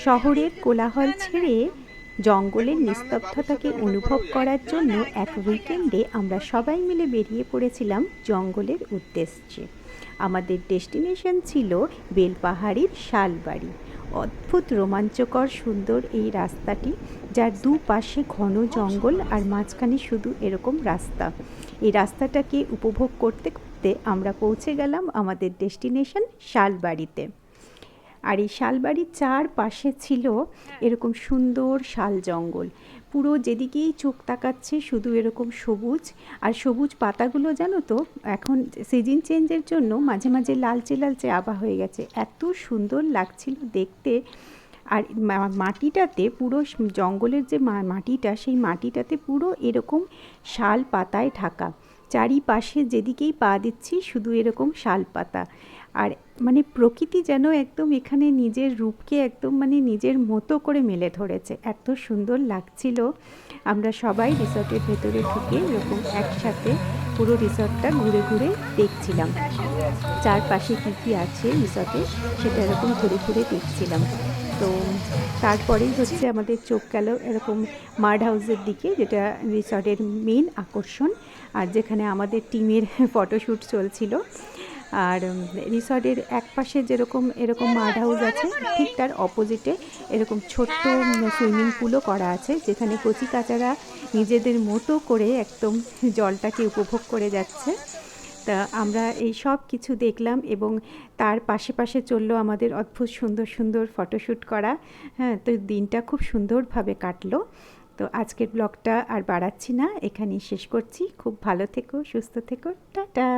শহরের কোলাহল ছেড়ে জঙ্গলের নিস্তব্ধতাকে অনুভব করার জন্য এক উইকেন্ডে আমরা সবাই মিলে বেরিয়ে পড়েছিলাম জঙ্গলের উদ্দেশ্যে। আমাদের ডেস্টিনেশন ছিল বেলপাহাড়ির শালবাড়ি। অদ্ভুত রোমাঞ্চকর সুন্দর এই রাস্তাটি, যার দুপাশে ঘন জঙ্গল আর মাঝখানে শুধু এরকম রাস্তা। এই রাস্তাটাকে উপভোগ করতে করতে আমরা পৌঁছে গেলাম আমাদের ডেস্টিনেশন শালবাড়িতে। আর এই শালবাড়ির চারপাশে ছিল এরকম সুন্দর শাল জঙ্গল। পুরো যেদিকেই চোখ তাকাচ্ছে শুধু এরকম সবুজ, আর সবুজ পাতাগুলো জানো তো এখন সিজন চেঞ্জের জন্য মাঝে মাঝে লালচে লালচে আভা হয়ে গেছে, এত সুন্দর লাগছিল দেখতে। আর মাটিটাতে পুরো জঙ্গলের যে মাটিটা, সেই মাটিটাতে পুরো এরকম শাল পাতায় ঢাকা। চারিপাশে যেদিকেই পা দিচ্ছি শুধু এরকম শাল পাতা। আর মানে প্রকৃতি যেন একদম এখানে নিজের রূপকে একদম মানে নিজের মতো করে মেলে ধরেছে, এত সুন্দর লাগছিল। আমরা সবাই রিসর্টের ভেতরে ঢুকে এরকম একসাথে পুরো রিসর্টটা ঘুরে ঘুরে দেখছিলাম, চারপাশে কী কী আছে রিসর্টে সেটা এরকম ঘুরে ঘুরে দেখছিলাম। তো তারপরেই হচ্ছে আমাদের চোখ গেল এরকম মাড হাউসের দিকে, যেটা রিসর্টের মেন আকর্ষণ, আর যেখানে আমাদের টিমের ফটোশ্যুট চলছিল। আর রিসর্টের এক পাশে যেরকম এরকম মাড হাউস আছে, ঠিক তার অপোজিটে এরকম ছোট্ট সুইমিং পুলও করা আছে, যেখানে কচিকাচারা নিজেদের মতো করে একদম জলটাকে উপভোগ করে যাচ্ছে। তা আমরা এই সব কিছু দেখলাম এবং তার পাশে পাশে চললো আমাদের অদ্ভুত সুন্দর সুন্দর ফটোশ্যুট করা। হ্যাঁ, তো দিনটা খুব সুন্দরভাবে কাটলো। তো আজকের ব্লগটা আর বাড়াচ্ছি না, এখানেই শেষ করছি। খুব ভালো থেকো, সুস্থ থেকো, টাটা।